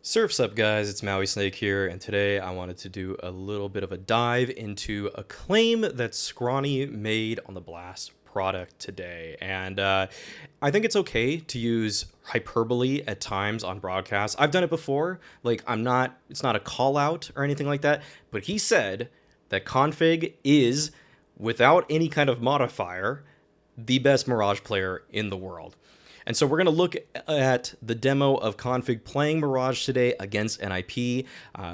Surf's up, guys, it's Mauisnake here, and today I wanted to do a little bit of a dive into a claim that Scrawny made on the Blast product today. And I think it's okay to use hyperbole at times on broadcasts. I've done it before. It's not a call out or anything like that, but he said that k0nfig is, without any kind of modifier, the best Mirage player in the world. And so we're going to look at the demo of k0nfig playing Mirage today against NIP.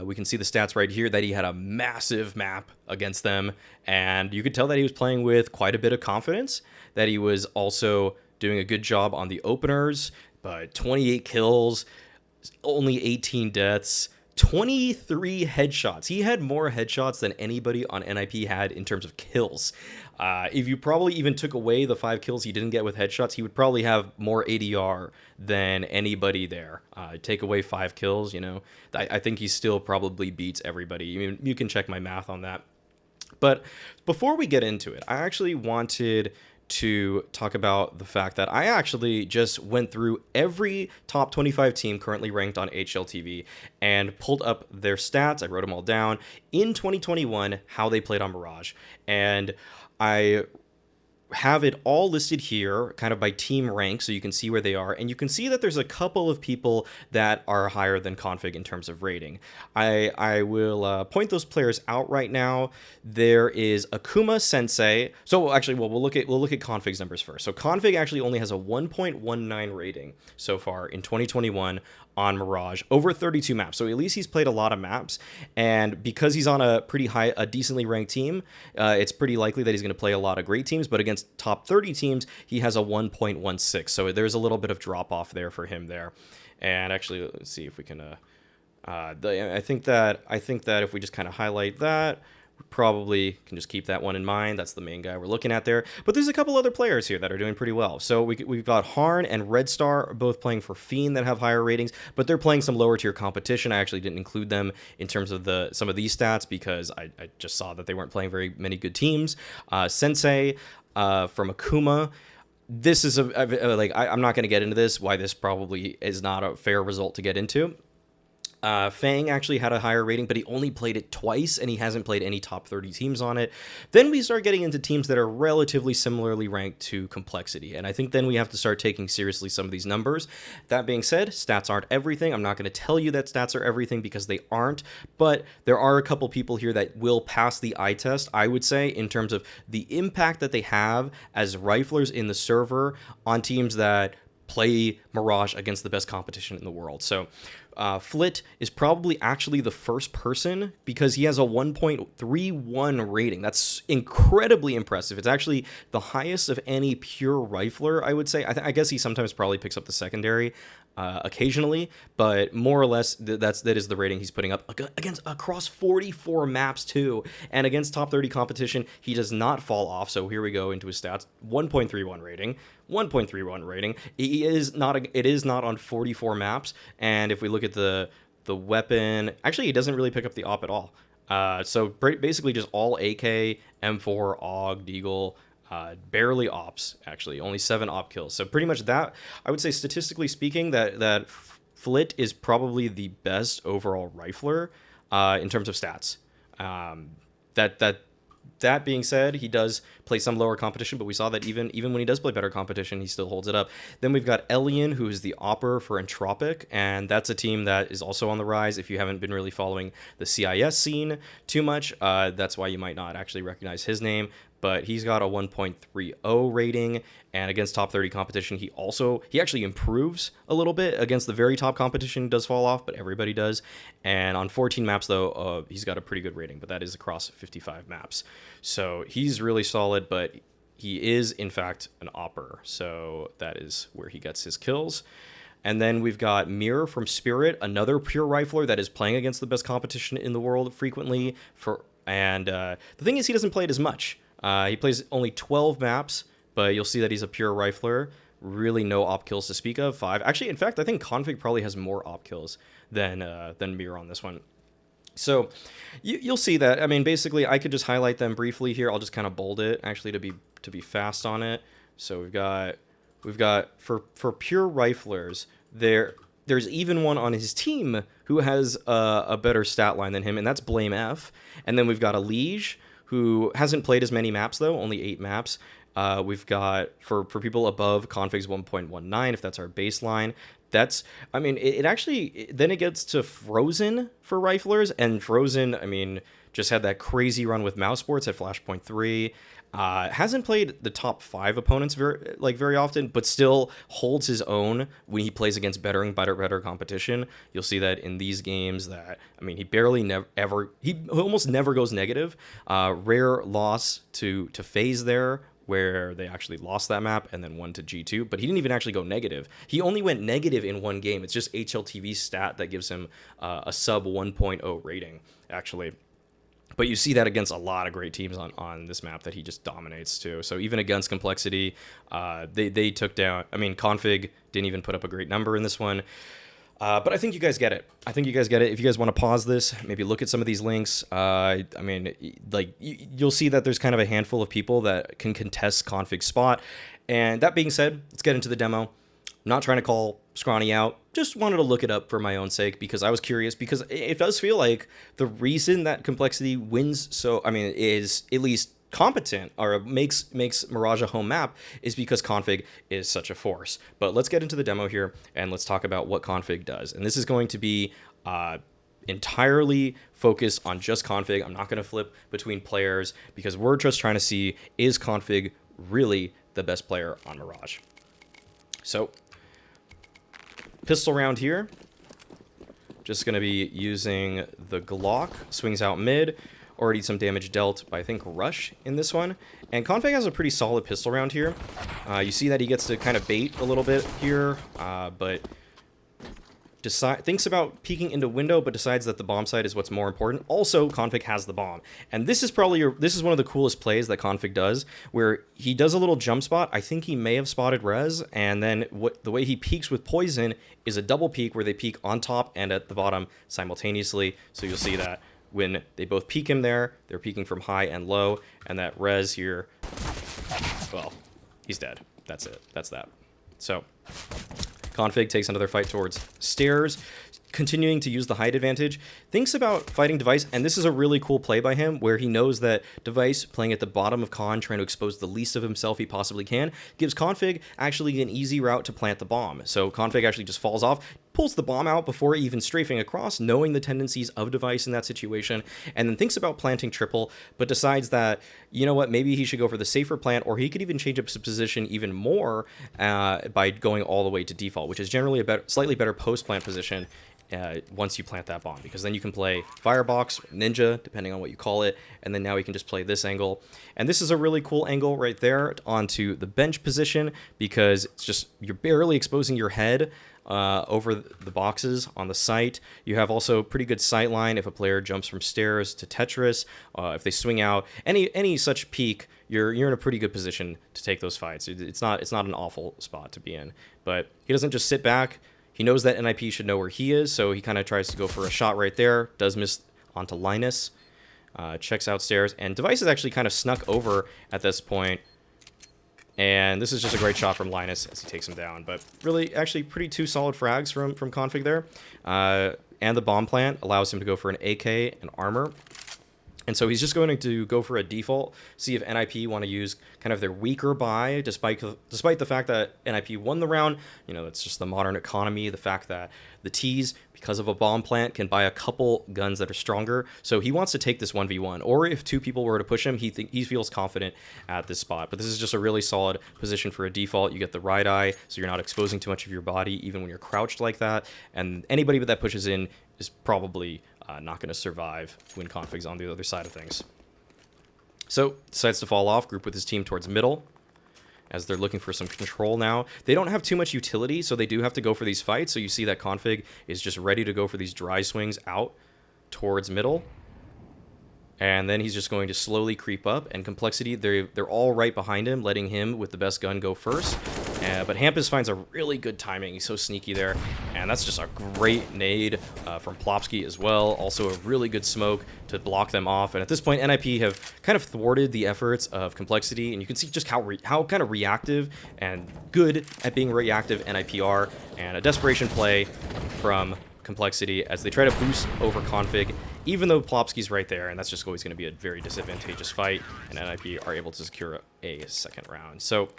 We can see the stats right here that he had a massive map against them, and you could tell that he was playing with quite a bit of confidence, that he was also doing a good job on the openers, but 28 kills, only 18 deaths, 23 headshots. He had more headshots than anybody on NIP had in terms of kills. If you probably even took away the 5 kills he didn't get with headshots, he would probably have more ADR than anybody there. Take away 5 kills, I think he still probably beats everybody. You can check my math on that. But before we get into it, I actually wanted to talk about the fact that I actually just went through every top 25 team currently ranked on HLTV and pulled up their stats. I wrote them all down in 2021, how they played on Mirage. And I have it all listed here kind of by team rank, so you can see where they are, and you can see that there's a couple of people that are higher than k0nfig in terms of rating. I will point those players out right now. There is Akuma Sensei. So actually, we'll look at k0nfig's numbers first. So k0nfig actually only has a 1.19 rating so far in 2021 on Mirage over 32 maps. So at least he's played a lot of maps, and because he's on a decently ranked team, it's pretty likely that he's going to play a lot of great teams. But against top 30 teams, he has a 1.16. So there's a little bit of drop off there for him there. And actually, let's see if we can. I think that if we just kind of highlight that, we probably can just keep that one in mind. That's the main guy we're looking at there. But there's a couple other players here that are doing pretty well. So we've got Harn and Red Star both playing for Fiend that have higher ratings, but they're playing some lower tier competition. I actually didn't include them in terms of some of these stats because I just saw that they weren't playing very many good teams. Sensei from Akuma. This is I'm not going to get into this, why this probably is not a fair result to get into. Fang actually had a higher rating, but he only played it twice, and he hasn't played any top 30 teams on it. Then we start getting into teams that are relatively similarly ranked to Complexity, and I think then we have to start taking seriously some of these numbers. That being said, stats aren't everything. I'm not going to tell you that stats are everything because they aren't, but there are a couple people here that will pass the eye test, I would say, in terms of the impact that they have as riflers in the server on teams that play Mirage against the best competition in the world. So Flit is probably actually the first person because he has a 1.31 rating. That's incredibly impressive. It's actually the highest of any pure rifler, I would say. I guess he sometimes probably picks up the secondary occasionally, but more or less that is the rating he's putting up across 44 maps too. And against top 30 competition, he does not fall off. So here we go into his stats. 1.31 rating. 1.31 rating. It is not on 44 maps. And if we look at the weapon, actually he doesn't really pick up the op at all. So basically just all AK, M4, AUG, Deagle, barely ops, actually only 7 op kills. So pretty much that, I would say statistically speaking, that Flit is probably the best overall rifler in terms of stats. That being said, he does play some lower competition, but we saw that even when he does play better competition, he still holds it up. Then we've got Elian, who is the opper for Entropic, and that's a team that is also on the rise. If you haven't been really following the CIS scene too much, that's why you might not actually recognize his name. But he's got a 1.30 rating, and against top 30 competition, he actually improves a little bit. Against the very top competition, he does fall off, but everybody does. And on 14 maps, though, he's got a pretty good rating, but that is across 55 maps. So he's really solid, but he is, in fact, an opper. So that is where he gets his kills. And then we've got Mirror from Spirit, another pure rifler that is playing against the best competition in the world frequently. The thing is, he doesn't play it as much. He plays only 12 maps, but you'll see that he's a pure rifler. Really no op kills to speak of. 5. Actually, in fact, I think k0nfig probably has more op kills than Mirror on this one. So you'll see that. I mean, basically, I could just highlight them briefly here. I'll just kind of bold it, actually, to be fast on it. So we've got for pure riflers, there's even one on his team who has a better stat line than him, and that's Blame F. And then we've got a Liege, who hasn't played as many maps, though, only 8 maps. We've got, for people above config's 1.19, if that's our baseline, that's, I mean, it actually, then it gets to Frozen for riflers, and Frozen, I mean, just had that crazy run with Mouse Sports at Flashpoint 3. Hasn't played the top 5 opponents very often, but still holds his own when he plays against better competition. You'll see that in these games that, I mean, he barely he almost never goes negative. Rare loss to FaZe there, where they actually lost that map and then won to G2, but he didn't even actually go negative. He only went negative in one game. It's just HLTV's stat that gives him a sub 1.0 rating, actually. But you see that against a lot of great teams on this map that he just dominates too. So even against Complexity, they took down, I mean, k0nfig didn't even put up a great number in this one. But I think you guys get it. I think you guys get it. If you guys want to pause this, maybe look at some of these links. I mean, like, you'll see that there's kind of a handful of people that can contest k0nfig's spot. And that being said, let's get into the demo. I'm not trying to call Scrawny out. Just wanted to look it up for my own sake because I was curious, because it does feel like the reason that Complexity wins, so, I mean, is at least competent, or makes Mirage a home map, is because k0nfig is such a force. But let's get into the demo here and let's talk about what k0nfig does. And this is going to be entirely focused on just k0nfig. I'm not going to flip between players because we're just trying to see, is k0nfig really the best player on Mirage? So, pistol round here. Just going to be using the Glock. Swings out mid. Already some damage dealt by, I think, Rush in this one. And k0nfig has a pretty solid pistol round here. You see that he gets to kind of bait a little bit here, but thinks about peeking into window, but decides that the bomb site is what's more important. Also, k0nfig has the bomb. And this is probably this is one of the coolest plays that k0nfig does, where he does a little jump spot. I think he may have spotted Rez, and then the way he peeks with Poison is a double peek where they peek on top and at the bottom simultaneously. So you'll see that when they both peek him there, they're peeking from high and low, and that Rez here, well, he's dead. That's it. That's that. So k0nfig takes another fight towards stairs, continuing to use the height advantage. Thinks about fighting Device, and this is a really cool play by him, where he knows that Device, playing at the bottom of Con, trying to expose the least of himself he possibly can, gives k0nfig actually an easy route to plant the bomb. So k0nfig actually just falls off, pulls the bomb out before even strafing across, knowing the tendencies of Device in that situation, and then thinks about planting triple, but decides that, you know what, maybe he should go for the safer plant, or he could even change up his position even more by going all the way to default, which is generally a slightly better post-plant position once you plant that bomb, because then you can play Firebox, Ninja, depending on what you call it, and then now we can just play this angle. And this is a really cool angle right there onto the bench position, because it's just, you're barely exposing your head over the boxes on the site. You have also pretty good sight line if a player jumps from stairs to Tetris. If they swing out, any such peak, you're in a pretty good position to take those fights. It's not an awful spot to be in. But he doesn't just sit back. He knows that NIP should know where he is, so he kind of tries to go for a shot right there. Does miss onto Linus. Checks out stairs, and Device is actually kind of snuck over at this point. And this is just a great shot from Linus as he takes him down. But really, actually, pretty two solid frags from k0nfig there. And the bomb plant allows him to go for an AK and armor. And so he's just going to go for a default, see if NIP want to use kind of their weaker buy, despite the fact that NIP won the round. You know, it's just the modern economy, the fact that the T's, because of a bomb plant, can buy a couple guns that are stronger. So he wants to take this 1v1, or if two people were to push him, he feels confident at this spot. But this is just a really solid position for a default. You get the right eye, so you're not exposing too much of your body, even when you're crouched like that. And anybody that pushes in is probably not going to survive when k0nfig's on the other side of things. So decides to fall off, group with his team towards middle, as they're looking for some control now. They don't have too much utility, so they do have to go for these fights. So you see that k0nfig is just ready to go for these dry swings out towards middle. And then he's just going to slowly creep up, and Complexity, they're all right behind him, letting him with the best gun go first. But Hampus finds a really good timing. He's so sneaky there. And that's just a great nade from Plopsky as well. Also a really good smoke to block them off. And at this point, NIP have kind of thwarted the efforts of Complexity. And you can see just how kind of reactive and good at being reactive NIP are. And a desperation play from Complexity as they try to boost over Config, even though Plopsky's right there, and that's just always going to be a very disadvantageous fight, and NIP are able to secure a second round. So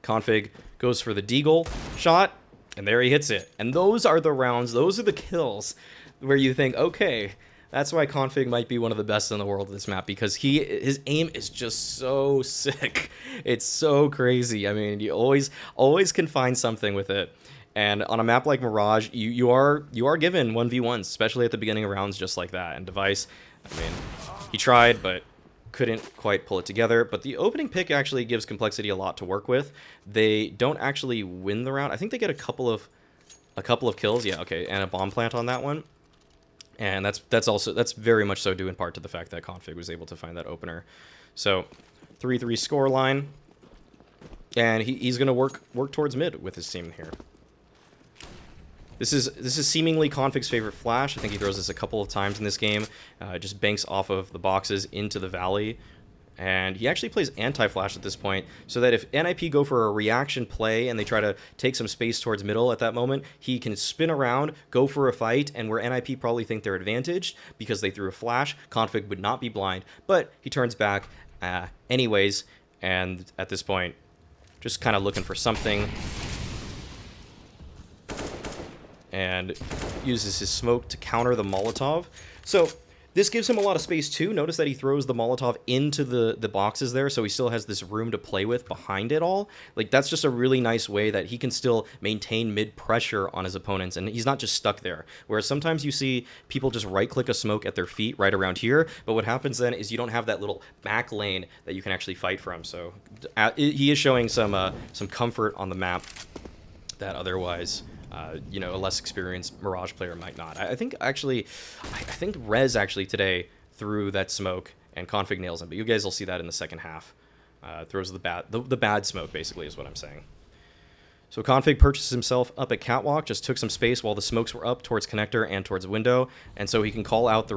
Config goes for the Deagle shot, and there he hits it. And those are the rounds, those are the kills where you think, okay, that's why Config might be one of the best in the world at this map, because his aim is just so sick. It's so crazy. I mean, you always can find something with it. And on a map like Mirage, you are given 1v1s, especially at the beginning of rounds just like that. And Device, I mean, he tried, but couldn't quite pull it together. But the opening pick actually gives Complexity a lot to work with. They don't actually win the round. I think they get a couple of kills. Yeah, okay, and a bomb plant on that one. And that's very much so due in part to the fact that Config was able to find that opener. So 3-3 score line. And he's going to work towards mid with his team here. This is seemingly Config's favorite flash. I think he throws this a couple of times in this game. Just banks off of the boxes into the valley. And he actually plays anti-flash at this point, so that if NIP go for a reaction play and they try to take some space towards middle at that moment, he can spin around, go for a fight, and where NIP probably think they're advantaged because they threw a flash, Config would not be blind, but he turns back anyways, and at this point, just kind of looking for something, and uses his smoke to counter the Molotov. So this gives him a lot of space too. Notice that he throws the Molotov into the boxes there, so he still has this room to play with behind it all. Like, that's just a really nice way that he can still maintain mid pressure on his opponents, and he's not just stuck there. Whereas sometimes you see people just right-click a smoke at their feet right around here, but what happens then is you don't have that little back lane that you can actually fight from. So he is showing some comfort on the map that otherwise a less experienced Mirage player might not. I think Rez actually today threw that smoke and Config nails him, but you guys will see that in the second half. Throws the bad smoke, basically, is what I'm saying. So Config purchases himself up at Catwalk, just took some space while the smokes were up towards Connector and towards Window, and so he can call out the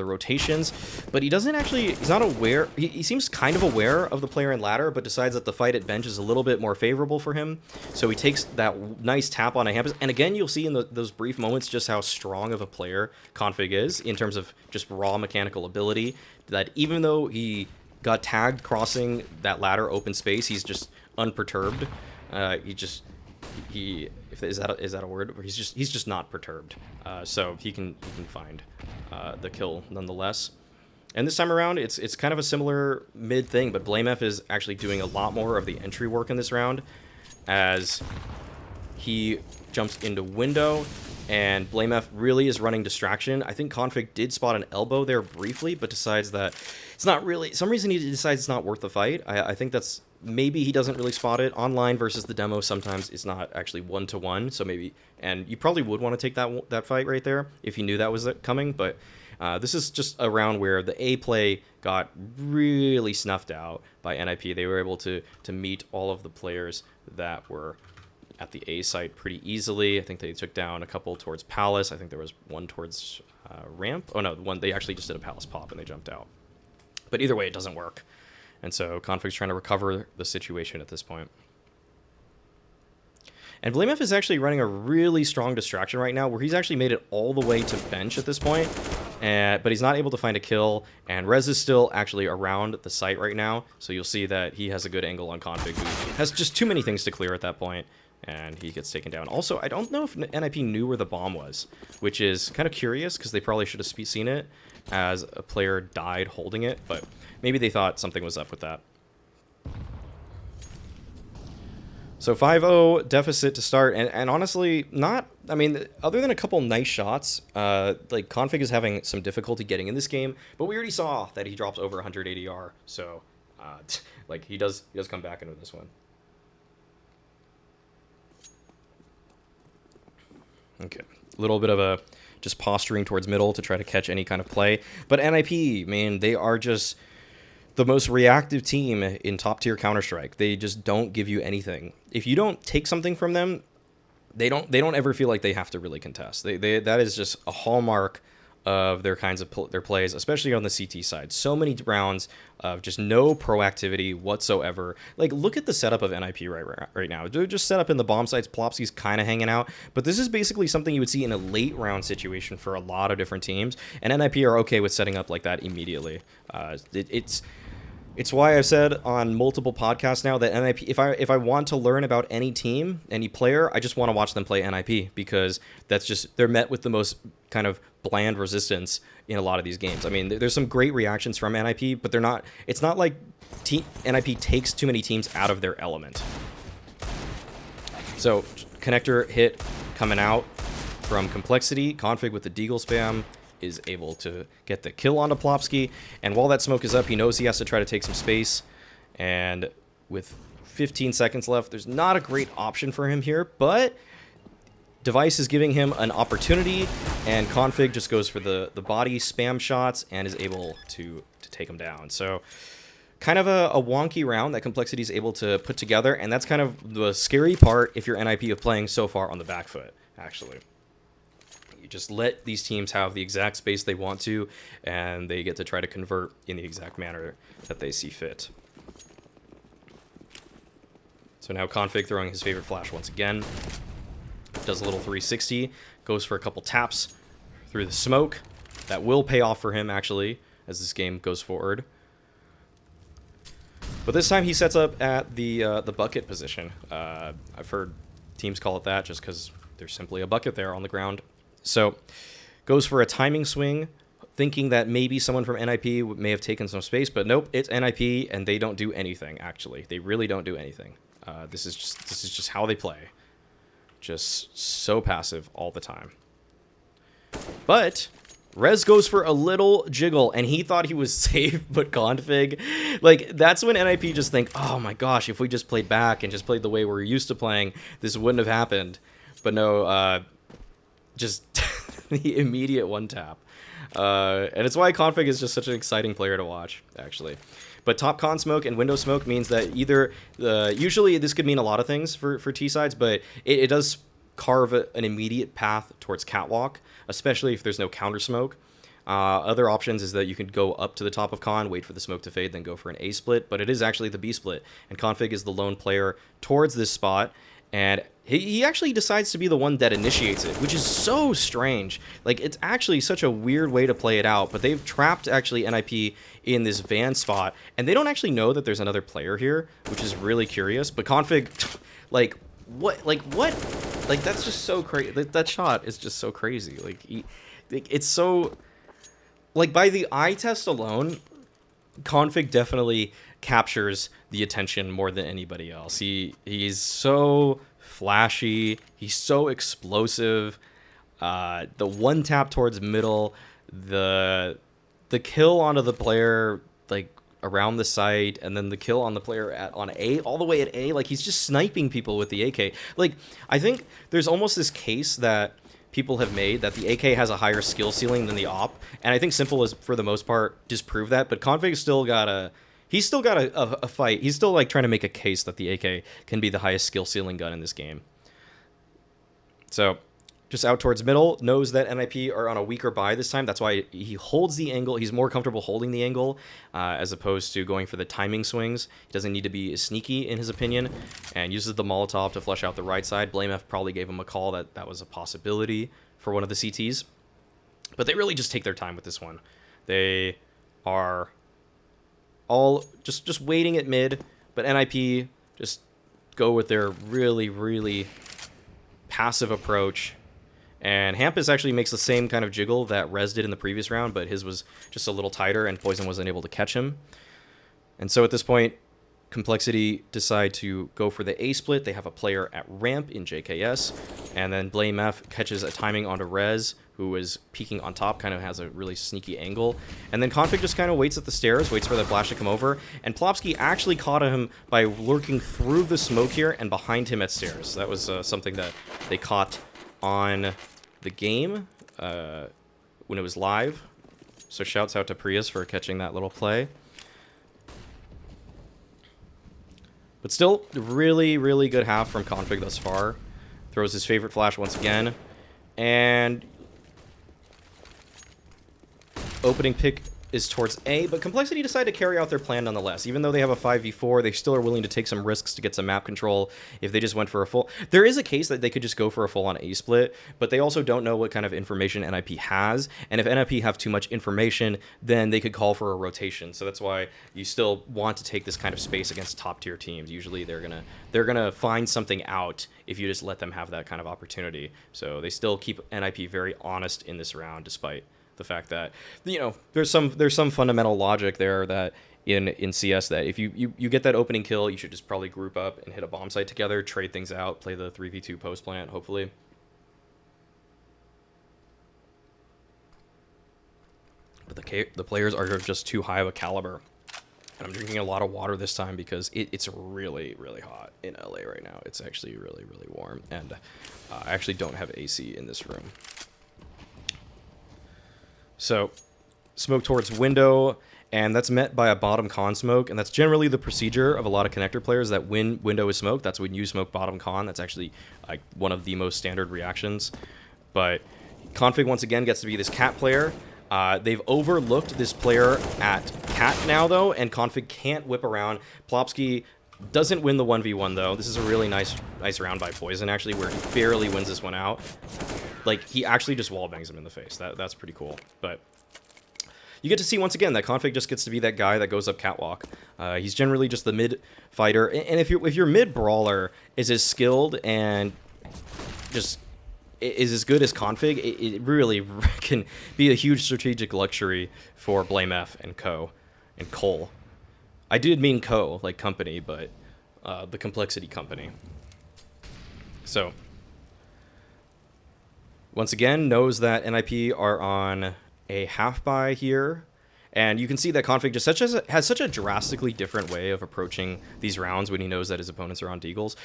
rotations, but he's not aware. He seems kind of aware of the player in ladder, but decides that the fight at bench is a little bit more favorable for him. So he takes that nice tap on a Hampus, and again, you'll see in those brief moments just how strong of a player Config is in terms of just raw mechanical ability, that even though he got tagged crossing that ladder open space, he's just unperturbed. Is that a word? He's just not perturbed. So he can find the kill nonetheless. And this time around, it's kind of a similar mid thing, but BlameF is actually doing a lot more of the entry work in this round, as he jumps into Window, and BlameF really is running distraction. I think Config did spot an elbow there briefly, but decides that it's not really, some reason he decides it's not worth the fight. I think that's, maybe he doesn't really spot it. Online versus the demo, sometimes it's not actually 1-to-1, so maybe, and you probably would want to take that fight right there if you knew that was coming, but this is just a round where the A play got really snuffed out by NIP. They were able to meet all of the players that were at the A site pretty easily. I think they took down a couple towards Palace. I think there was one towards Ramp. Oh no, they actually just did a Palace pop and they jumped out. But either way, it doesn't work. And so Config's trying to recover the situation at this point. And BlameF is actually running a really strong distraction right now, where he's actually made it all the way to bench at this point, but he's not able to find a kill, and Rez is still actually around the site right now, so you'll see that he has a good angle on Config, who has just too many things to clear at that point, and he gets taken down. Also, I don't know if NIP knew where the bomb was, which is kind of curious, because they probably should have seen it as a player died holding it, but maybe they thought something was up with that. So 5-0 deficit to start, and honestly, other than a couple nice shots, like Config is having some difficulty getting in this game, but we already saw that he drops over 100 ADR, so like he does come back into this one. Okay, a little bit of a just posturing towards middle to try to catch any kind of play, but NIP, man, they are just the most reactive team in top tier Counter-Strike. They just don't give you anything. If you don't take something from them, they don't ever feel like they have to really contest. That is just a hallmark of their kinds of their plays, especially on the CT side. So many rounds of just no proactivity whatsoever. Like, look at the setup of NIP right now. They're just set up in the bomb sites. Plopsky's kind of hanging out, but this is basically something you would see in a late round situation for a lot of different teams, and NIP are okay with setting up like that immediately. It's why I've said on multiple podcasts now that NIP, if I want to learn about any team, any player, I just want to watch them play NIP, because that's just, they're met with the most kind of bland resistance in a lot of these games. I mean, there's some great reactions from NIP, but it's not like NIP takes too many teams out of their element. So, connector hit coming out from Complexity. k0nfig with the deagle spam is able to get the kill onto Plopsky, and while that smoke is up, he knows he has to try to take some space, and with 15 seconds left, there's not a great option for him here, but Device is giving him an opportunity, and k0nfig just goes for the body spam shots and is able to take him down. So kind of a wonky round that Complexity is able to put together, and that's kind of the scary part if you're NIP of playing so far on the back foot, actually. You just let these teams have the exact space they want to, and they get to try to convert in the exact manner that they see fit. So now k0nfig throwing his favorite flash once again. Does a little 360, goes for a couple taps through the smoke. That will pay off for him, actually, as this game goes forward. But this time he sets up at the bucket position. I've heard teams call it that just because there's simply a bucket there on the ground. So goes for a timing swing, thinking that maybe someone from NIP may have taken some space, but nope, it's NIP, and they don't do anything, actually. They really don't do anything. This is just how they play. Just so passive all the time. But Rez goes for a little jiggle, and he thought he was safe, but k0nfig, like, that's when NIP just think, oh my gosh, if we just played back and just played the way we're used to playing, this wouldn't have happened. But no, just the immediate one tap. And it's why k0nfig is just such an exciting player to watch, actually. But top con smoke and window smoke means that either, usually this could mean a lot of things for T sides, but it does carve an immediate path towards catwalk, especially if there's no counter smoke. Other options is that you can go up to the top of con, wait for the smoke to fade, then go for an A split, but it is actually the B split, and k0nfig is the lone player towards this spot, and he actually decides to be the one that initiates it, which is so strange. Like, it's actually such a weird way to play it out, but they've trapped, actually, NIP in this van spot, and they don't actually know that there's another player here, which is really curious, but k0nfig, like, what? Like, that's just so crazy. That shot is just so crazy. Like, it's so... Like, by the eye test alone, k0nfig definitely captures the attention more than anybody else. He's so flashy, he's so explosive. The one tap towards middle, the kill onto the player like around the site, and then the kill on the player on A, all the way at A. Like, he's just sniping people with the AK. Like, I think there's almost this case that people have made that the AK has a higher skill ceiling than the op, and I think Simple is, for the most part, disprove that, but k0nfig still got a fight. He's still, like, trying to make a case that the AK can be the highest skill ceiling gun in this game. So, just out towards middle, knows that NIP are on a weaker buy this time. That's why he holds the angle. He's more comfortable holding the angle as opposed to going for the timing swings. He doesn't need to be as sneaky, in his opinion, and uses the Molotov to flush out the right side. BlameF probably gave him a call that was a possibility for one of the CTs. But they really just take their time with this one. They are all just waiting at mid, but NIP just go with their really, really passive approach. And Hampus actually makes the same kind of jiggle that Rez did in the previous round, but his was just a little tighter, and Poison wasn't able to catch him. And so at this point, Complexity decide to go for the A split. They have a player at ramp in JKS, and then BlameF catches a timing onto Rez, who is peeking on top, kind of has a really sneaky angle. And then k0nfig just kind of waits at the stairs, waits for the flash to come over, and Plopsky actually caught him by lurking through the smoke here and behind him at stairs. That was something that they caught on the game when it was live. So shouts out to Prius for catching that little play. But still, really, really good half from k0nfig thus far. Throws his favorite flash once again. And opening pick is towards A, but Complexity decided to carry out their plan nonetheless. Even though they have a 5v4, they still are willing to take some risks to get some map control if they just went for a full... There is a case that they could just go for a full-on A-split, but they also don't know what kind of information NIP has, and if NIP have too much information, then they could call for a rotation. So that's why you still want to take this kind of space against top-tier teams. Usually they're gonna find something out if you just let them have that kind of opportunity. So they still keep NIP very honest in this round, despite the fact that, you know, there's some fundamental logic there that in CS that if you get that opening kill, you should just probably group up and hit a bomb site together, trade things out, play the 3v2 post plant, hopefully. But the players are just too high of a caliber. And I'm drinking a lot of water this time because it's really, really hot in LA right now. It's actually really, really warm. And I actually don't have AC in this room. So, smoke towards window, and that's met by a bottom con smoke, and that's generally the procedure of a lot of connector players, that when window is smoked, that's when you smoke bottom con. That's actually like one of the most standard reactions. But k0nfig once again gets to be this cat player. They've overlooked this player at cat now, though, and k0nfig can't whip around. Plopsky doesn't win the 1v1, though. This is a really nice round by Poison, actually, where he barely wins this one out. Like, he actually just wallbangs him in the face. That's pretty cool. But you get to see, once again, that k0nfig just gets to be that guy that goes up catwalk. He's generally just the mid fighter. And if your mid brawler is as skilled and just is as good as k0nfig, it really can be a huge strategic luxury for BlameF and Co. and Cole. I did mean Co, like company, but the Complexity company. So, once again, knows that NIP are on a half buy here. And you can see that k0nfig just has such a drastically different way of approaching these rounds when he knows that his opponents are on deagles.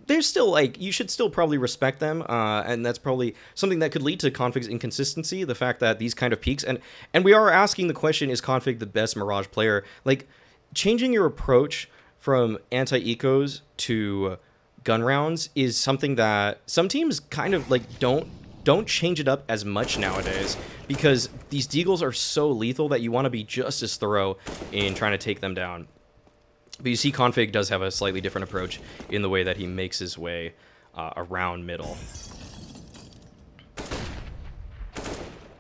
There's still, like, you should still probably respect them, and that's probably something that could lead to k0nfig's inconsistency, the fact that these kind of peaks, and we are asking the question, is k0nfig the best Mirage player? Like, changing your approach from anti-ecos to gun rounds is something that some teams kind of, like, don't change it up as much nowadays, because these deagles are so lethal that you want to be just as thorough in trying to take them down. But you see k0nfig does have a slightly different approach in the way that he makes his way around middle.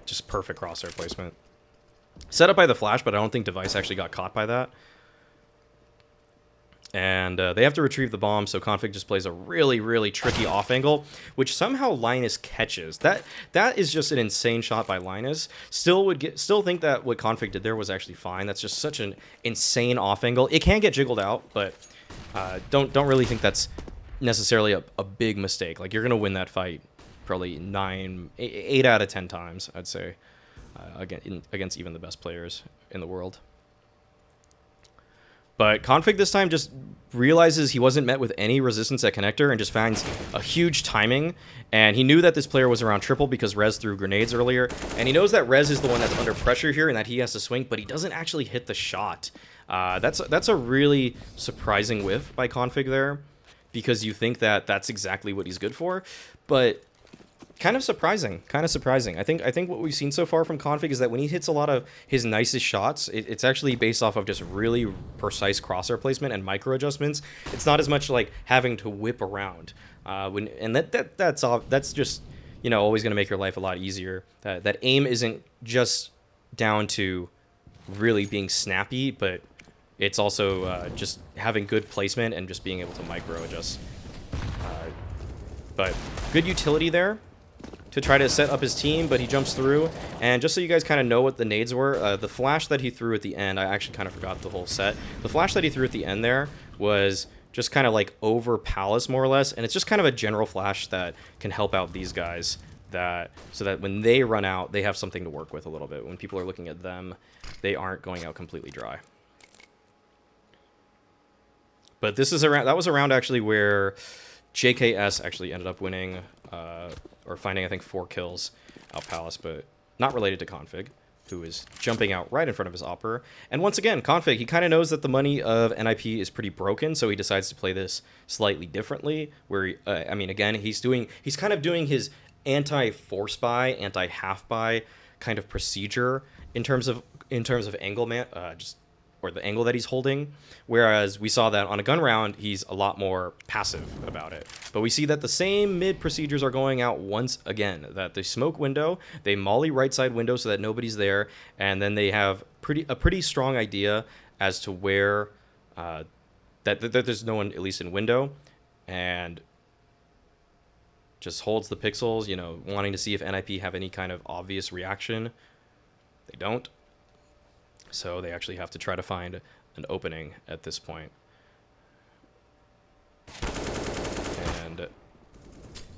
Just perfect crosshair placement. Set up by the flash, but I don't think Device actually got caught by that. And they have to retrieve the bomb, so k0nfig just plays a really, really tricky off angle, which somehow Linus catches. That is just an insane shot by Linus. Still think that what k0nfig did there was actually fine. That's just such an insane off angle. It can get jiggled out, but don't really think that's necessarily a big mistake. Like, you're gonna win that fight probably 8 out of 10 times, I'd say, against even the best players in the world. But k0nfig this time just realizes he wasn't met with any resistance at connector and just finds a huge timing. And he knew that this player was around triple because Rez threw grenades earlier. And he knows that Rez is the one that's under pressure here and that he has to swing, but he doesn't actually hit the shot. That's a really surprising whiff by k0nfig there, because you think that that's exactly what he's good for. But kind of surprising. I think what we've seen so far from k0nfig is that when he hits a lot of his nicest shots, it's actually based off of just really precise crosshair placement and micro adjustments. It's not as much like having to whip around. That's just, you know, always going to make your life a lot easier. That aim isn't just down to really being snappy, but it's also just having good placement and just being able to micro adjust. But good utility there to try to set up his team, but he jumps through. And just so you guys kind of know what the nades were, the flash that he threw at the end, I actually kind of forgot the whole set. The flash that he threw at the end there was just kind of like over Palace, more or less, and it's just kind of a general flash that can help out these guys, so that when they run out, they have something to work with a little bit. When people are looking at them, they aren't going out completely dry. But this is that was a round actually where JKS actually ended up winning, or finding, I think, 4 kills out Palace, but not related to k0nfig. who is jumping out right in front of his opera. And once again, k0nfig, he kind of knows that the money of NIP is pretty broken, so he decides to play this slightly differently, where, I mean, again, he's kind of doing his anti-force buy, anti-half buy kind of procedure in terms of angle or the angle that he's holding, whereas we saw that on a gun round, he's a lot more passive about it. But we see that the same mid procedures are going out once again, that they smoke window, they molly right side window so that nobody's there, and then they have a pretty strong idea as to where, that there's no one, at least in window, and just holds the pixels, you know, wanting to see if NIP have any kind of obvious reaction. They don't. So they actually have to try to find an opening at this point. And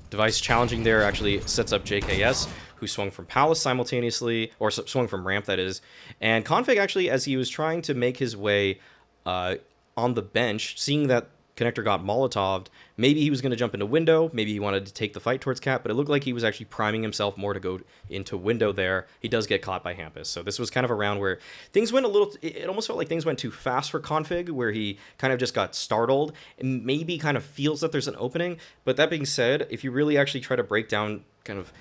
Device challenging there actually sets up JKS, who swung from Palace simultaneously, or swung from ramp, that is. And k0nfig actually, as he was trying to make his way on the bench, seeing that Connector got Molotov'd, maybe he was going to jump into window, maybe he wanted to take the fight towards Cat, but it looked like he was actually priming himself more to go into window there. He does get caught by Hampus. So this was kind of a round where things went a little, it almost felt like things went too fast for k0nfig, where he kind of just got startled and maybe kind of feels that there's an opening. But that being said, if you really actually try to break down kind of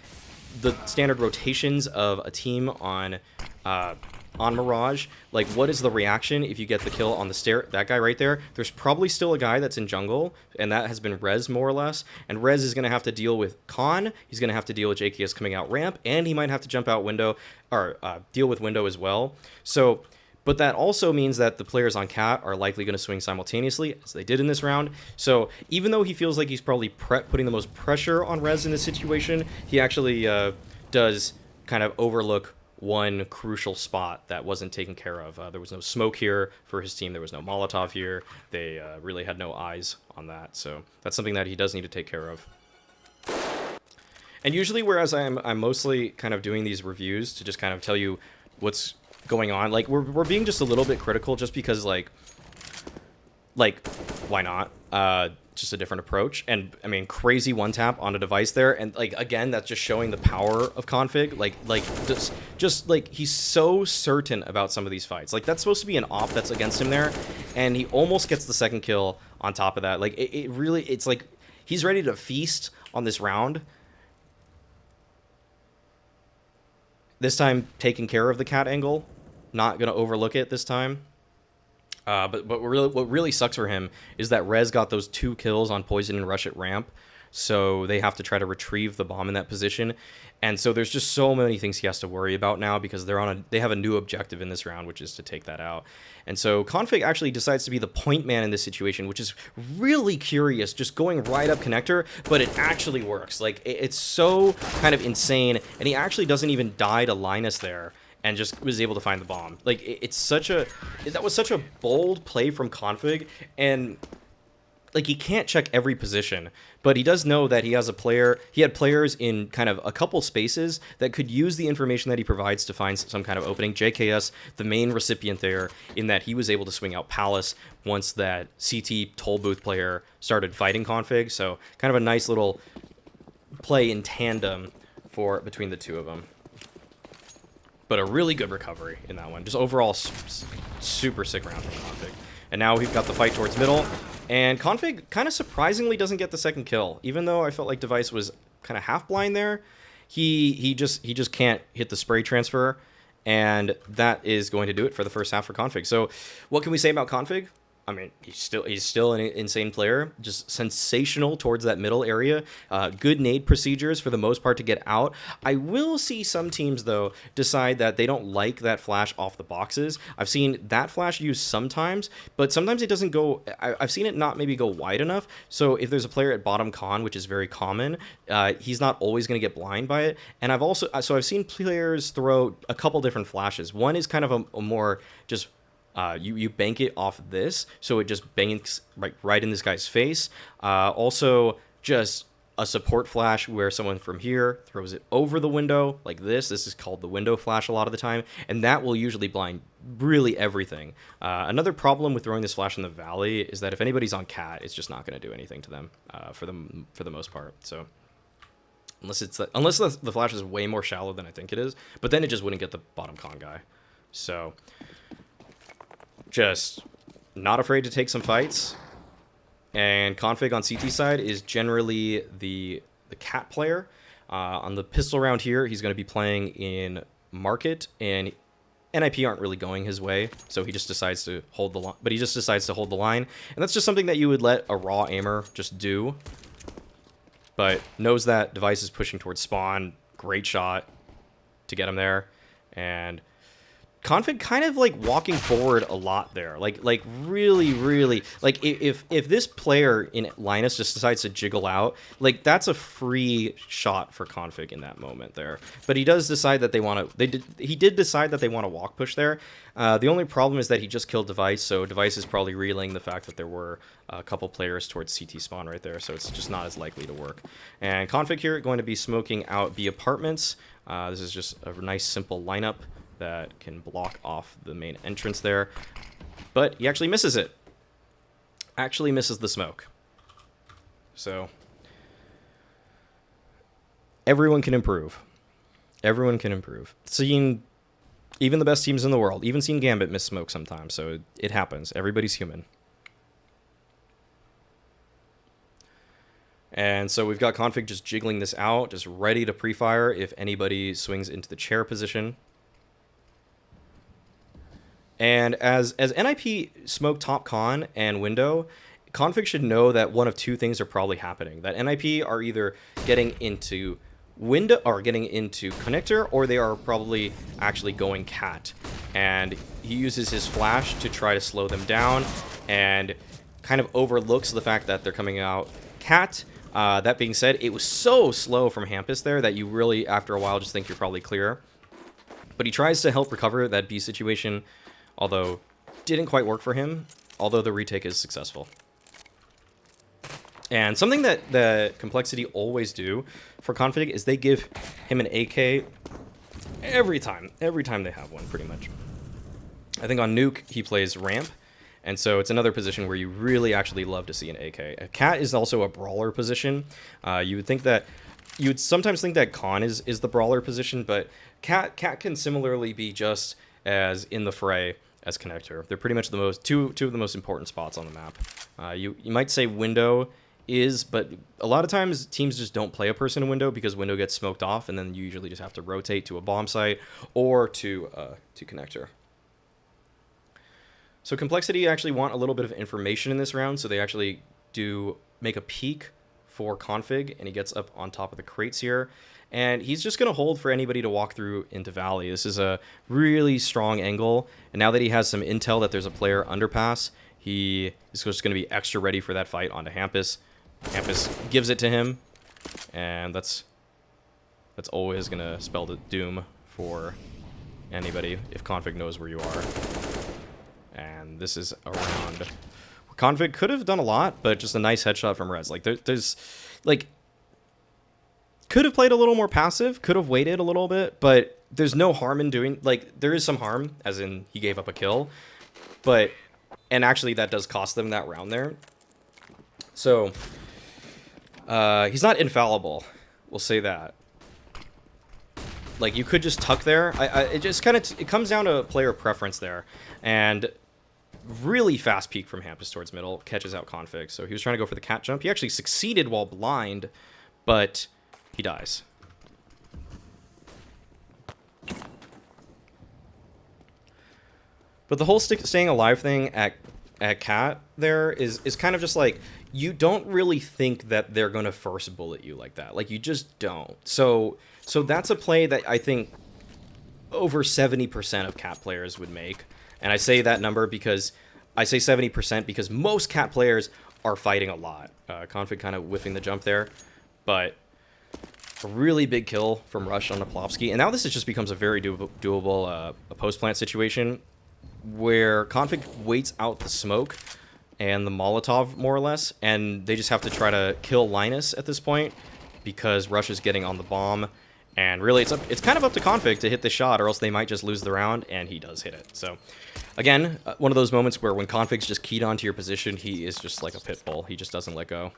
the standard rotations of a team on Mirage, like, what is the reaction if you get the kill on the stair? That guy right there, there's probably still a guy that's in jungle, and that has been Rez more or less, and Rez is going to have to deal with Khan, he's going to have to deal with JKS coming out ramp, and he might have to jump out window, or deal with window as well. So, but that also means that the players on Cat are likely going to swing simultaneously, as they did in this round. So even though he feels like he's probably putting the most pressure on Rez in this situation, he actually does kind of overlook one crucial spot that wasn't taken care of. There was no smoke here for his team. There was no Molotov here. They really had no eyes on that. So that's something that he does need to take care of. And usually, whereas I'm mostly kind of doing these reviews to just kind of tell you what's going on, like, we're being just a little bit critical just because, like why not? Just a different approach. And I mean, crazy one tap on a device there, and like, again, that's just showing the power of k0nfig. Like just like, he's so certain about some of these fights. Like, that's supposed to be an op that's against him there, and he almost gets the second kill on top of that. Like, it really, it's like he's ready to feast on this round. This time taking care of the Cat angle, not gonna overlook it this time. But what really sucks for him is that Rez got those 2 kills on Poison and Rush at ramp, so they have to try to retrieve the bomb in that position. And so there's just so many things he has to worry about now, because they have a new objective in this round, which is to take that out. And so k0nfig actually decides to be the point man in this situation, which is really curious, just going right up Connector, but it actually works. Like, it's so kind of insane, and he actually doesn't even die to Linus there, and just was able to find the bomb. Like, that was such a bold play from k0nfig, and like, he can't check every position, but he does know that he had players in kind of a couple spaces that could use the information that he provides to find some kind of opening. JKS, the main recipient there, in that he was able to swing out Palace once that CT toll booth player started fighting k0nfig. So kind of a nice little play in tandem between the two of them. But a really good recovery in that one. Just overall, super sick round from k0nfig. And now we've got the fight towards middle. And k0nfig kind of surprisingly doesn't get the second kill. Even though I felt like Device was kind of half blind there, he just can't hit the spray transfer. And that is going to do it for the first half for k0nfig. So what can we say about k0nfig? I mean, he's still an insane player, just sensational towards that middle area. Good nade procedures for the most part to get out. I will see some teams, though, decide that they don't like that flash off the boxes. I've seen that flash used sometimes, but sometimes it doesn't go... I've seen it not maybe go wide enough. So if there's a player at bottom con, which is very common, he's not always going to get blind by it. And I've seen players throw a couple different flashes. One is kind of a more just... you bank it off this, so it just banks right in this guy's face. Also, just a support flash where someone from here throws it over the window like this. This is called the window flash a lot of the time, and that will usually blind really everything. Another problem with throwing this flash in the valley is that if anybody's on Cat, it's just not going to do anything to them for the most part. So unless the flash is way more shallow than I think it is, but then it just wouldn't get the bottom con guy. So just not afraid to take some fights. And k0nfig on CT side is generally the cat player. On the pistol round here, he's going to be playing in market, and NIP aren't really going his way, so he just decides to hold the line. But he just decides to hold the line, and that's just something that you would let a raw aimer just do. But knows that device is pushing towards spawn. Great shot to get him there, and k0nfig kind of like walking forward a lot there, like really like if this player in Linus just decides to jiggle out, like that's a free shot for k0nfig in that moment there. But he does decide that he did decide that they want to walk push there. The only problem is that he just killed device, so device is probably relaying the fact that there were a couple players towards CT spawn right there, so it's just not as likely to work. And k0nfig here going to be smoking out B apartments. This is just a nice simple lineup that can block off the main entrance there. But he actually misses it. Actually misses the smoke. So everyone can improve. Everyone can improve. Seeing even the best teams in the world, even seeing Gambit miss smoke sometimes, so it happens. Everybody's human. And so we've got k0nfig just jiggling this out, just ready to pre-fire if anybody swings into the chair position. And as NIP smoke top con and window, k0nfig should know that one of two things are probably happening. That NIP are either getting into window or getting into connector, or they are probably actually going cat. And he uses his flash to try to slow them down and kind of overlooks the fact that they're coming out cat. That being said, it was so slow from Hampus there that you really, after a while, just think you're probably clear. But he tries to help recover that B situation, although didn't quite work for him, although the retake is successful. And something that the Complexity always do for k0nfig is they give him an AK every time they have one, pretty much. I think on Nuke, he plays ramp, and so it's another position where you really actually love to see an AK. A cat is also a brawler position. You would sometimes think that Con is the brawler position, but cat can similarly be just as in the fray as connector. They're pretty much the two of the most important spots on the map. You might say window is, but a lot of times teams just don't play a person in window because window gets smoked off, and then you usually just have to rotate to a bomb site or to connector. So Complexity actually want a little bit of information in this round, so they actually do make a peek for k0nfig, and he gets up on top of the crates here. And he's just going to hold for anybody to walk through into Valley. This is a really strong angle. And now that he has some intel that there's a player underpass, he is just going to be extra ready for that fight onto Hampus. Hampus gives it to him. And that's always going to spell the doom for anybody if k0nfig knows where you are. And this is a round where k0nfig could have done a lot, but just a nice headshot from Rez. Like, there's like... Could have played a little more passive, could have waited a little bit, but there's no harm in doing, like, there is some harm, as in he gave up a kill, but, and actually that does cost them that round there. So, he's not infallible, we'll say that. Like, you could just tuck there. It just kind of, it comes down to player preference there, and really fast peek from Hampus towards middle, catches out k0nfig. So he was trying to go for the cat jump. He actually succeeded while blind, but he dies. But the whole staying alive thing at cat there is kind of just like, you don't really think that they're going to first bullet you like that. Like, you just don't. So that's a play that I think over 70% of cat players would make. And I say that number because I say 70% because most cat players are fighting a lot. k0nfig kind of whiffing the jump there, but a really big kill from Rush on the Plopsky. And now this just becomes a very doable a post-plant situation where k0nfig waits out the smoke and the Molotov, more or less, and they just have to try to kill Linus at this point because Rush is getting on the bomb. And really, it's kind of up to k0nfig to hit the shot, or else they might just lose the round, and he does hit it. So, again, one of those moments where when k0nfig's just keyed onto your position, he is just like a pit bull. He just doesn't let go.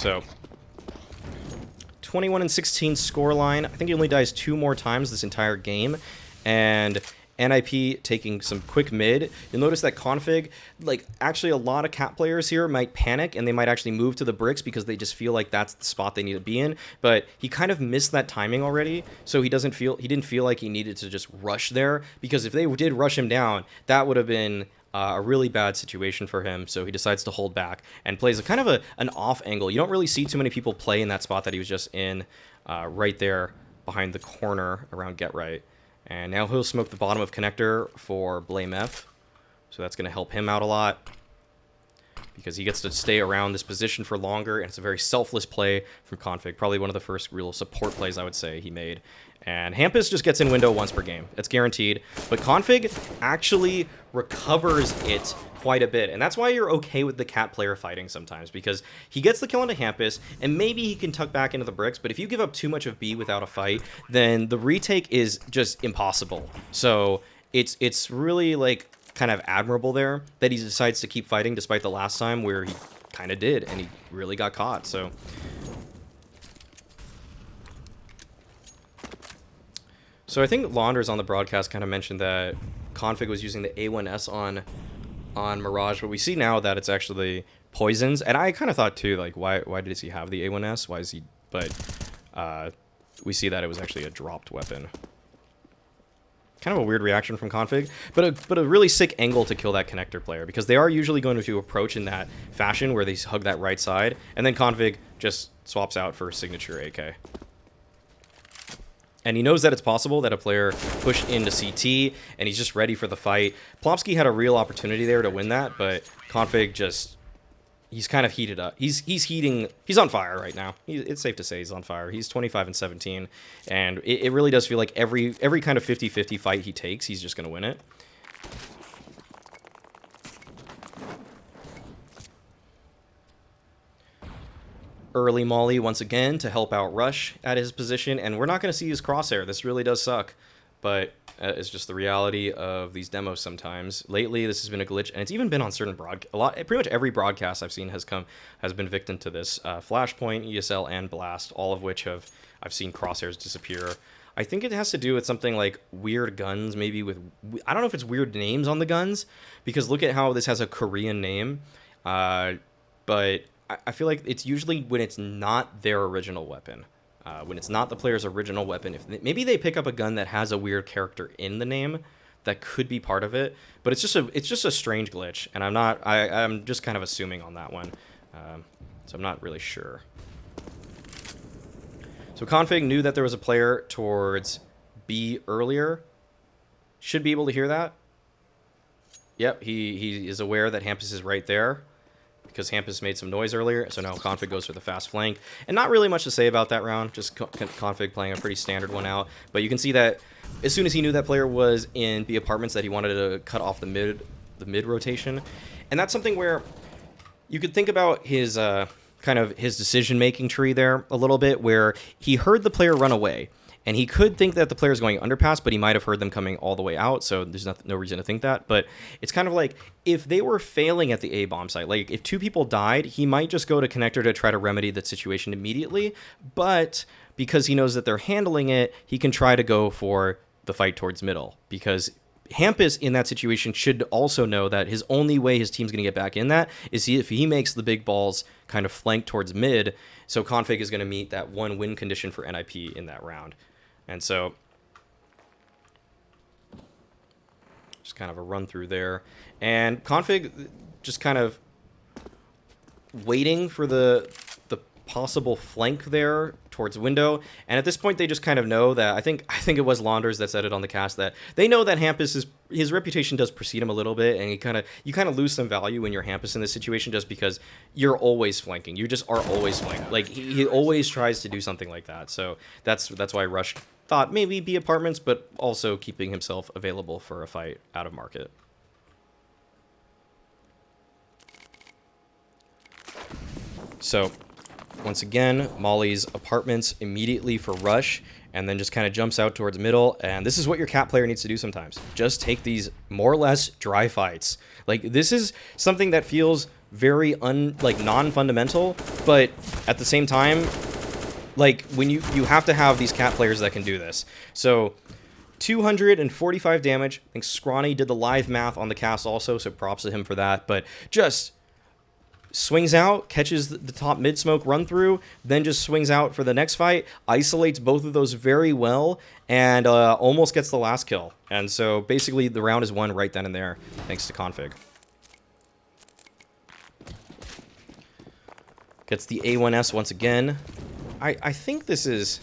So 21-16 scoreline. I think he only dies 2 more times this entire game, and NIP taking some quick mid. You'll notice that k0nfig, like, actually a lot of cat players here might panic and they might actually move to the bricks because they just feel like that's the spot they need to be in, but he kind of missed that timing already, so he didn't feel like he needed to just rush there, because if they did rush him down, that would have been a really bad situation for him. So he decides to hold back and plays a kind of an off angle. You don't really see too many people play in that spot that he was just in, right there behind the corner around get right. And now he'll smoke the bottom of connector for Blame F. So that's going to help him out a lot, because he gets to stay around this position for longer, and it's a very selfless play from k0nfig. Probably one of the first real support plays, I would say, he made. And Hampus just gets in window once per game. It's guaranteed. But k0nfig actually recovers it quite a bit. And that's why you're okay with the cat player fighting sometimes, because he gets the kill into Hampus, and maybe he can tuck back into the bricks, but if you give up too much of B without a fight, then the retake is just impossible. So it's really, like, kind of admirable there that he decides to keep fighting despite the last time where he kind of did, and he really got caught. So I think Launders on the broadcast kind of mentioned that k0nfig was using the A1S on Mirage, but we see now that it's actually poisons, and I kind of thought too, like, why does he have the A1S? Why is he? But we see that it was actually a dropped weapon. Kind of a weird reaction from k0nfig, but a really sick angle to kill that connector player, because they are usually going to approach in that fashion where they hug that right side, and then k0nfig just swaps out for signature AK. And he knows that it's possible that a player push into CT, and he's just ready for the fight. Plopsky had a real opportunity there to win that, but k0nfig just, he's kind of heated up. He's on fire right now. It's safe to say he's on fire. He's 25-17, and it really does feel like every kind of 50-50 fight he takes, he's just going to win it. Early molly once again to help out Rush at his position, and we're not going to see his crosshair. This really does suck, but it's just the reality of these demos sometimes. Lately, this has been a glitch, and it's even been on certain pretty much every broadcast I've seen has been victim to this. Flashpoint, ESL, and Blast, all of which I've seen crosshairs disappear. I think it has to do with something like weird guns, maybe with, I don't know if it's weird names on the guns, because look at how this has a Korean name, but I feel like it's usually when it's not their original weapon. When it's not the player's original weapon, maybe they pick up a gun that has a weird character in the name, that could be part of it. But it's just a strange glitch, and I'm just kind of assuming on that one. So I'm not really sure. So k0nfig knew that there was a player towards B earlier. Should be able to hear that. Yep, he is aware that Hampus is right there, because Hampus made some noise earlier, so now k0nfig goes for the fast flank. And not really much to say about that round, just k0nfig playing a pretty standard one out. But you can see that as soon as he knew that player was in B apartments, that he wanted to cut off the mid rotation. And that's something where you could think about his kind of his decision-making tree there a little bit, where he heard the player run away. And he could think that the player's going underpass, but he might have heard them coming all the way out, so there's no reason to think that. But it's kind of like, if they were failing at the A bomb site, like if 2 people died, he might just go to connector to try to remedy the situation immediately. But because he knows that they're handling it, he can try to go for the fight towards middle, because Hampus in that situation should also know that his only way his team's going to get back in that is if he makes the big balls kind of flank towards mid. So k0nfig is going to meet that 1 win condition for NIP in that round. And so just kind of a run through there, and k0nfig just kind of waiting for the possible flank there towards window. And at this point, they just kind of know that, I think it was Launders that said it on the cast, that they know that Hampus his reputation does precede him a little bit, and you kind of lose some value when you're Hampus in this situation, just because you're always flanking. You just are always flanking. Like, he always tries to do something like that. So that's why Rush thought maybe B apartments, but also keeping himself available for a fight out of market. So once again, Molly's apartments immediately for Rush, and then just kind of jumps out towards middle. And this is what your cat player needs to do sometimes. Just take these more or less dry fights. Like, this is something that feels very non-fundamental, but at the same time, like when you have to have these cat players that can do this. So 245 damage. I think Scrawny did the live math on the cast also, so props to him for that. But just swings out, catches the top mid smoke run through, then just swings out for the next fight, isolates both of those very well, and almost gets the last kill. And so basically the round is won right then and there, thanks to k0nfig. Gets the A1S once again. I think this is,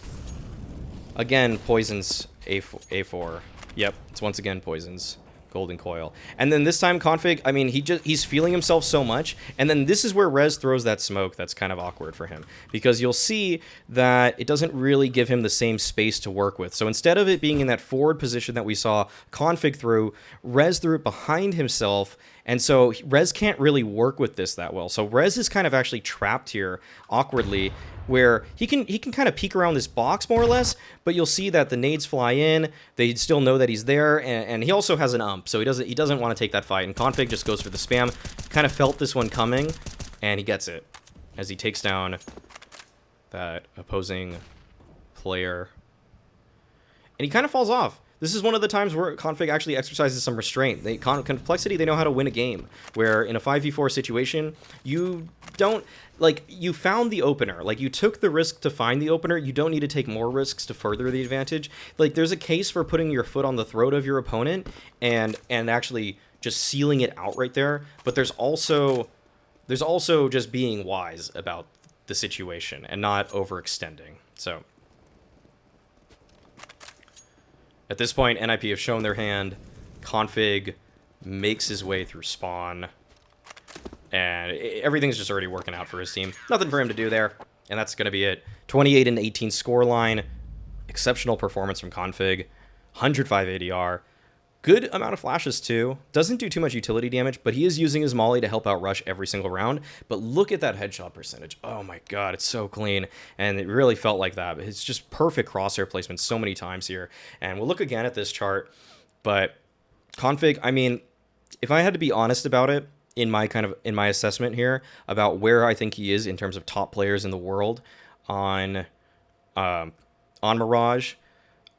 again, Poison's A4. Yep, it's once again Poison's Golden Coil. And then this time k0nfig, I mean, he's feeling himself so much. And then this is where Rez throws that smoke that's kind of awkward for him. Because you'll see that it doesn't really give him the same space to work with. So instead of it being in that forward position that we saw k0nfig through, Rez threw it behind himself. And so Rez can't really work with this that well. So Rez is kind of actually trapped here awkwardly, where he can kind of peek around this box more or less, but you'll see that the nades fly in, they still know that he's there, and he also has an ump, so he doesn't want to take that fight, and k0nfig just goes for the spam. Kind of felt this one coming, and he gets it as he takes down that opposing player. And he kind of falls off. This is one of the times where k0nfig actually exercises some restraint. Complexity, they know how to win a game, where in a 5v4 situation, you don't, like, you found the opener. Like, you took the risk to find the opener. You don't need to take more risks to further the advantage. Like, there's a case for putting your foot on the throat of your opponent and actually just sealing it out right there. But there's also just being wise about the situation and not overextending. So at this point, NIP have shown their hand. k0nfig makes his way through spawn. And everything's just already working out for his team. Nothing for him to do there. And that's going to be it. 28 and 18 scoreline. Exceptional performance from k0nfig. 105 ADR. Good amount of flashes too. Doesn't do too much utility damage, but he is using his molly to help out rush every single round. But look at that headshot percentage. Oh my god, it's so clean. And it really felt like that. It's just perfect crosshair placement so many times here. And we'll look again at this chart. But k0nfig, I mean, if I had to be honest about it, in my assessment here about where I think he is in terms of top players in the world on Mirage,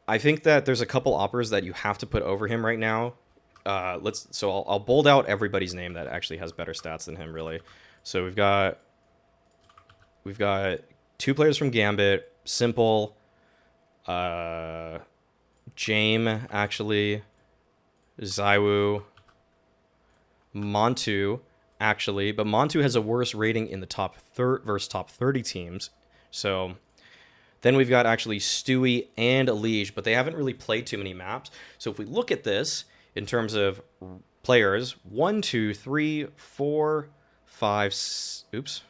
I think that there's a couple operas that you have to put over him right now. So I'll bold out everybody's name that actually has better stats than him, really. So we've got two players from Gambit, Simple, Jame, actually, Zywoo, Montu, actually, but Montu has a worse rating in the top versus top 30 teams. So then we've got actually Stewie and Elige, but they haven't really played too many maps. So if we look at this in terms of players, 1, 2, 3, 4, 5, oops.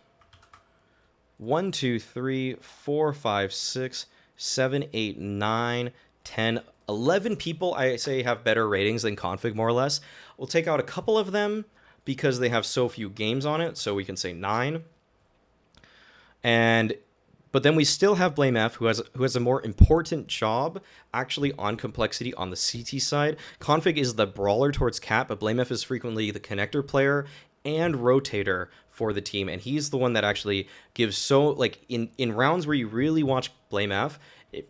1, 2, 3, 4, 5, 6, 7, 8, 9, 10, 11 people I say have better ratings than k0nfig, more or less. We'll take out a couple of them because they have so few games on it, so we can say 9. But then we still have BlameF, who has a more important job actually on complexity on the CT side. k0nfig is the brawler towards cat, but BlameF is frequently the connector player and rotator for the team, and he's the one that actually gives so, like, in rounds where you really watch BlameF,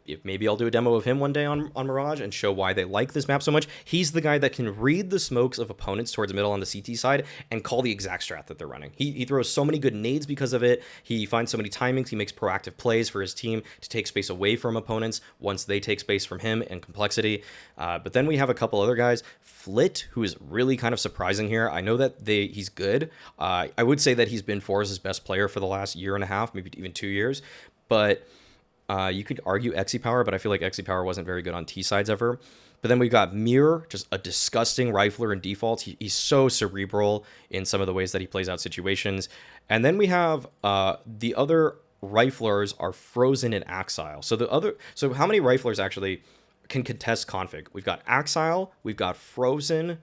if maybe I'll do a demo of him one day on Mirage and show why they like this map so much. He's the guy that can read the smokes of opponents towards the middle on the CT side and call the exact strat that they're running. He throws so many good nades because of it. He finds so many timings. He makes proactive plays for his team to take space away from opponents once they take space from him and complexity. But then we have a couple other guys. Flit, who is really kind of surprising here. I know that he's good. I would say that he's been Forza's best player for the last year and a half, maybe even 2 years. But you could argue Xe Power, but I feel like Xe Power wasn't very good on T sides ever. But then we've got Mirror, just a disgusting rifler in default. He's so cerebral in some of the ways that he plays out situations. And then we have the other riflers are Frozen and Axile. So how many riflers actually can contest k0nfig? We've got Axile, we've got Frozen,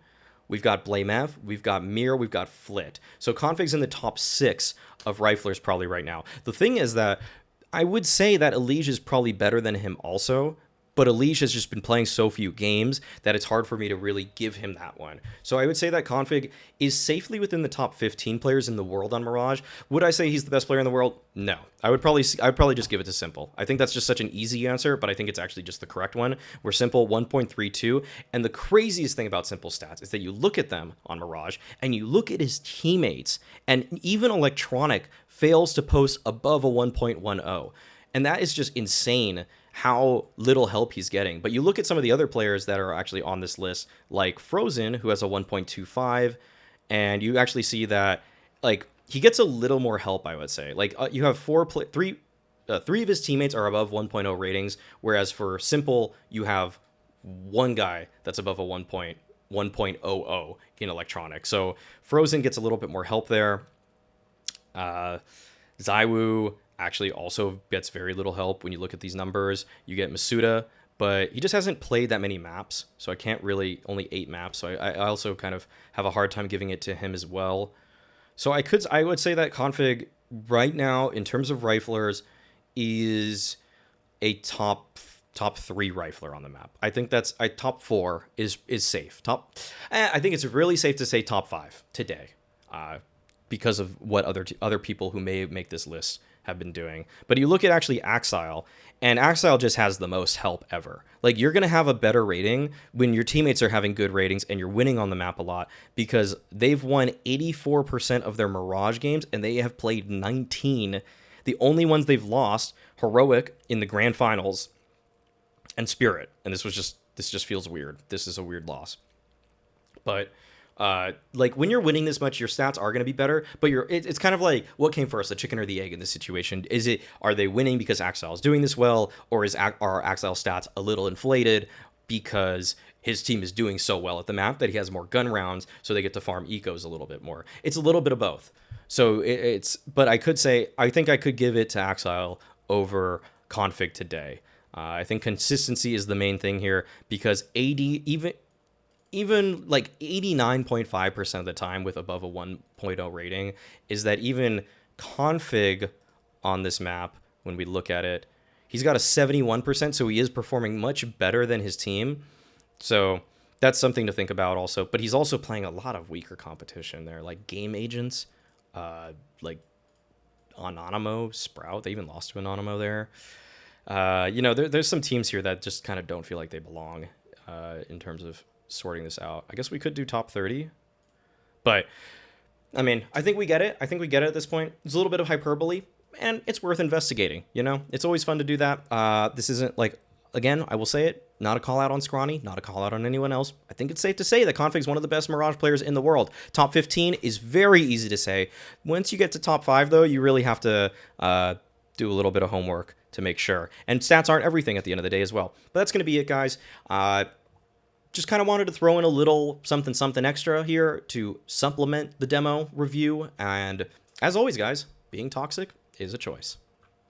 we've got BlameF, we've got Mirror, we've got Flit. So k0nfig's in the top 6 of riflers probably right now. The thing is that I would say that Elige is probably better than him also, but Elish has just been playing so few games that it's hard for me to really give him that one. So I would say that k0nfig is safely within the top 15 players in the world on Mirage. Would I say he's the best player in the world? No. I would probably just give it to Simple. I think that's just such an easy answer, but I think it's actually just the correct one. Where Simple 1.32, and the craziest thing about Simple stats is that you look at them on Mirage and you look at his teammates, and even Electronic fails to post above a 1.10. And that is just insane how little help he's getting. But you look at some of the other players that are actually on this list, like Frozen, who has a 1.25, and you actually see that like he gets a little more help, I would say. Like you have three of his teammates are above 1.0 ratings, whereas for Simple, you have one guy that's above a 1.00 in Electronic. So Frozen gets a little bit more help there. Zywoo actually also gets very little help when you look at these numbers. You get Masuda, but he just hasn't played that many maps, so I can't really, only 8 maps, so I also kind of have a hard time giving it to him as well. So I would say that k0nfig right now, in terms of riflers, is a top 3 rifler on the map. I think that's top 4 is safe. I think it's really safe to say top 5 today, because of what other people who may make this list have been doing. But you look at actually Axile, and Axile just has the most help ever. Like, you're going to have a better rating when your teammates are having good ratings and you're winning on the map a lot, because they've won 84% of their Mirage games and they have played 19. The only ones they've lost, Heroic in the grand finals and Spirit. And this just feels weird. This is a weird loss. But like, when you're winning this much, your stats are going to be better, but it's kind of like, what came first, the chicken or the egg in this situation? Are they winning because Axile is doing this well, or are Axile stats a little inflated because his team is doing so well at the map that he has more gun rounds, so they get to farm ecos a little bit more? It's a little bit of both. So but I could say, I think I could give it to Axile over k0nfig today. I think consistency is the main thing here, because even like 89.5% of the time with above a 1.0 rating is that even k0nfig on this map, when we look at it, he's got a 71%, so he is performing much better than his team. So that's something to think about also. But he's also playing a lot of weaker competition there, like Game Agents, like Anonymous, Sprout. They even lost to Anonymous there. There's some teams here that just kind of don't feel like they belong in terms of sorting this out. I guess we could do top 30, but I mean, I think we get it. At this point. It's a little bit of hyperbole, and it's worth investigating. It's always fun to do that. This isn't like, again, I will say it, not a call out on Scrawny, not a call out on anyone else. I think it's safe to say that k0nfig is one of the best Mirage players in the world. Top 15 is very easy to say. Once you get to top 5, though, you really have to do a little bit of homework to make sure. And stats aren't everything at the end of the day as well. But that's going to be it, guys. Just kind of wanted to throw in a little something extra here to supplement the demo review. And as always, guys, being toxic is a choice.